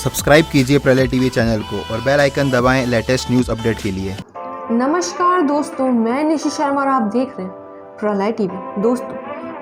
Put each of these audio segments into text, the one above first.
Subscribe कीजिए प्रलय TV channel को और बेल आइकन दबाएं लेटेस्ट न्यूज़ अपडेट के लिए। नमस्कार दोस्तों, मैं निशि शर्मा और आप देख रहे हैं प्रलय टीवी। दोस्तों,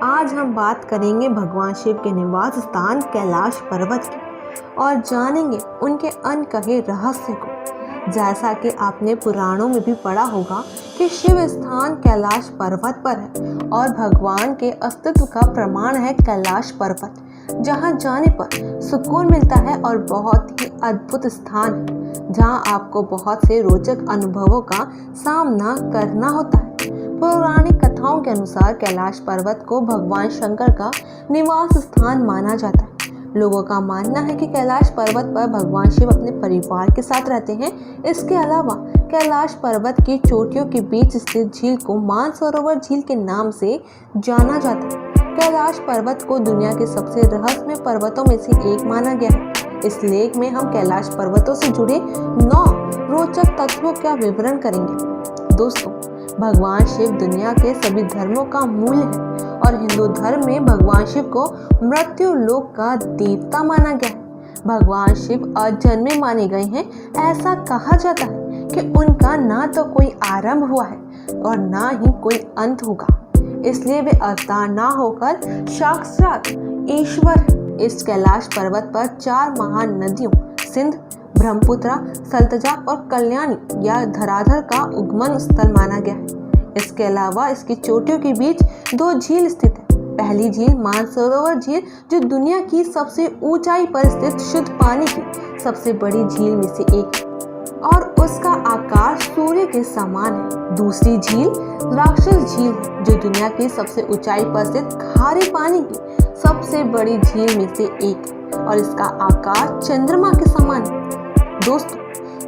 आज हम बात करेंगे भगवान शिव के निवास स्थान कैलाश पर्वत की और जानेंगे उनके अनकहे रहस्य को। जैसा कि आपने पुराणों में भी पढ़ा होगा कि शिव स्थान कैलाश पर्वत पर है और भगवान के अस्तित्व का प्रमाण है कैलाश पर्वत, जहां जाने पर सुकून मिलता है और बहुत ही अद्भुत स्थान है जहां आपको बहुत से रोचक अनुभवों का सामना करना होता है। पौराणिक कथाओं के अनुसार कैलाश पर्वत को भगवान शंकर का निवास स्थान माना जाता है। लोगों का मानना है कि कैलाश पर्वत पर भगवान शिव अपने परिवार के साथ रहते हैं। इसके अलावा कैलाश पर्वत की चोटियों के बीच स्थित झील को मानसरोवर झील के नाम से जाना जाता है। कैलाश पर्वत को दुनिया के सबसे रहस्यमय पर्वतों में से एक माना गया है। इस लेख में हम कैलाश पर्वतों से जुड़े 9 रोचक तथ्यों का विवरण करेंगे। दोस्तों, भगवान शिव दुनिया के सभी धर्मों का मूल है और हिंदू धर्म में भगवान शिव को मृत्यु लोक का देवता माना गया है। भगवान शिव अजन्मे माने गए हैं। ऐसा कहा जाता है कि उनका ना तो कोई आरंभ हुआ है और ना ही कोई अंत होगा, इसलिए वे अवतार ना होकर साक्षात ईश्वर है। इस कैलाश पर्वत पर 4 महान नदियों सिंध, ब्रह्मपुत्र, सतलज और कल्याणी या धराधर का उगमन स्थल माना गया है। इसके अलावा इसकी चोटियों के बीच 2 झील स्थित है। पहली झील मानसरोवर झील, जो दुनिया की सबसे ऊंचाई पर स्थित शुद्ध पानी की सबसे बड़ी झील में से एक है और उसका आकार सूर्य के समान है। दूसरी झील राक्षस झील है, जो दुनिया की सबसे ऊंचाई पर स्थित खारे पानी की सबसे बड़ी झील में से एक है और इसका आकार चंद्रमा के समान है। दोस्तों,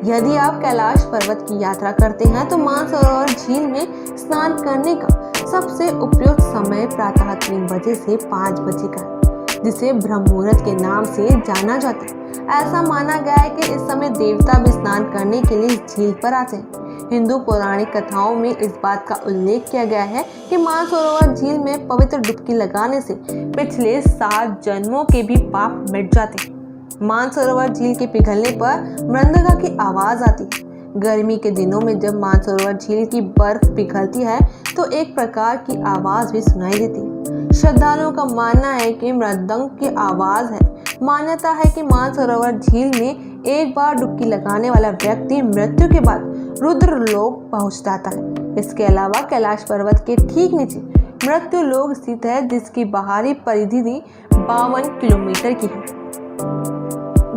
यदि आप कैलाश पर्वत की यात्रा करते हैं तो मानसरोवर झील में स्नान करने का सबसे उपयुक्त समय प्रातः 3 बजे से 5 बजे का है, जिसे ब्रह्म मुहूर्त के नाम से जाना जाता है। ऐसा माना गया है कि इस समय देवता भी स्नान करने के लिए इस झील पर आते हैं। हिंदू पौराणिक कथाओं में इस बात का उल्लेख किया गया है कि मानसरोवर झील में पवित्र डुबकी लगाने से पिछले 7 जन्मों के भी पाप मिट जाते हैं। मानसरोवर झील के पिघलने पर मृदंगा की आवाज आती है। गर्मी के दिनों में जब मानसरोवर झील की बर्फ पिघलती है तो एक प्रकार की आवाज भी सुनाई देती है। श्रद्धालुओं का मानना है कि मृदंग की आवाज है। मान्यता है कि मानसरोवर झील में एक बार डुबकी लगाने वाला व्यक्ति मृत्यु के बाद रुद्र लोक पहुंच जाता है। इसके अलावा कैलाश पर्वत के ठीक नीचे मृत्यु लोक स्थित है, जिसकी बाहरी परिधि 52 किलोमीटर की है।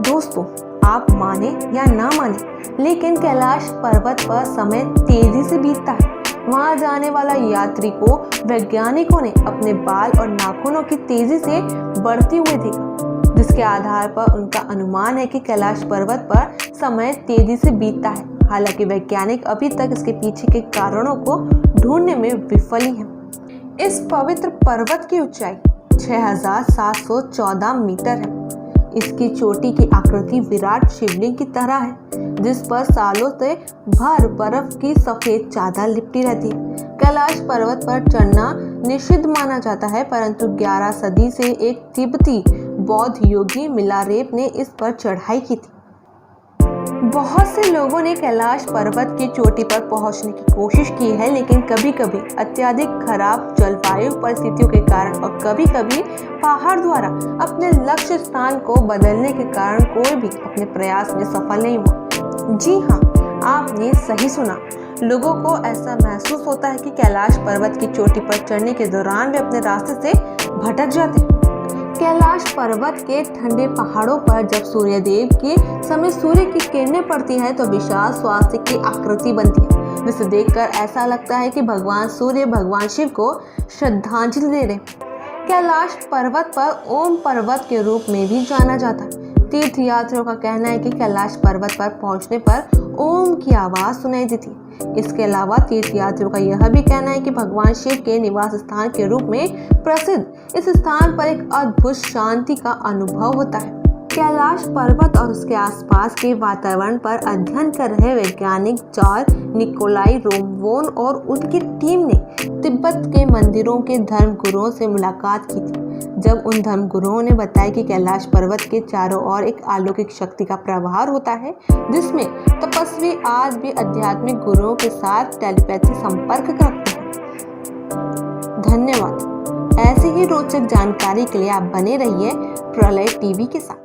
दोस्तों, आप माने या ना माने, लेकिन कैलाश पर्वत पर समय तेजी से बीतता है। वहां जाने वाला यात्री को वैज्ञानिकों ने अपने बाल और नाखूनों की तेजी से बढ़ती हुई देखा, जिसके आधार पर उनका अनुमान है कि कैलाश पर्वत पर समय तेजी से बीतता है। हालांकि वैज्ञानिक अभी तक इसके पीछे के कारणों को ढूंढने में विफल ही हैं। इस पवित्र पर्वत की ऊंचाई 6714 मीटर है। इसकी चोटी की आकृति विराट शिवलिंग की तरह है, जिस पर सालों से भर बर्फ की सफेद चादर लिपटी रहती है। कैलाश पर्वत पर चढ़ना निषिद्ध माना जाता है, परंतु 11 सदी से एक तिब्बती बौद्ध योगी मिलारेप ने इस पर चढ़ाई की थी। बहुत से लोगों ने कैलाश पर्वत की चोटी पर पहुंचने की कोशिश की है, लेकिन कभी कभी अत्यधिक खराब जलवायु परिस्थितियों के कारण और कभी कभी पहाड़ द्वारा अपने लक्ष्य स्थान को बदलने के कारण कोई भी अपने प्रयास में सफल नहीं हुआ। जी हाँ, आपने सही सुना। लोगों को ऐसा महसूस होता है कि कैलाश पर्वत की चोटी पर चढ़ने के दौरान वे अपने रास्ते से भटक जाते हैं। कैलाश पर्वत के ठंडे पहाड़ों पर जब सूर्यदेव के समय सूर्य की किरणें पड़ती है तो विशाल स्वास्तिक की आकृति बनती है, जिसे देखकर ऐसा लगता है कि भगवान सूर्य भगवान शिव को श्रद्धांजलि दे रहे हैं। कैलाश पर्वत पर ओम पर्वत के रूप में भी जाना जाता है। तीर्थ यात्रियों का कहना है कि कैलाश पर्वत पर पहुंचने पर ओम की आवाज सुनाई देती है। इसके अलावा तीर्थ यात्रियों का यह भी कहना है कि भगवान शिव के निवास स्थान के रूप में प्रसिद्ध इस स्थान पर एक अद्भुत शांति का अनुभव होता है। कैलाश पर्वत और उसके आसपास के वातावरण पर अध्ययन कर रहे वैज्ञानिक जॉर्ज निकोलाई रोमवोन और उनकी टीम ने तिब्बत के मंदिरों के धर्म गुरुओं से मुलाकात की थी। जब उन धर्मगुरुओं ने बताया कि कैलाश पर्वत के चारों ओर एक अलौकिक शक्ति का प्रवाह होता है, जिसमें तपस्वी आज भी आध्यात्मिक गुरुओं के साथ टेलीपैथी संपर्क रखते हैं। धन्यवाद। ऐसी ही रोचक जानकारी के लिए आप बने रहिए प्रलय टीवी के साथ।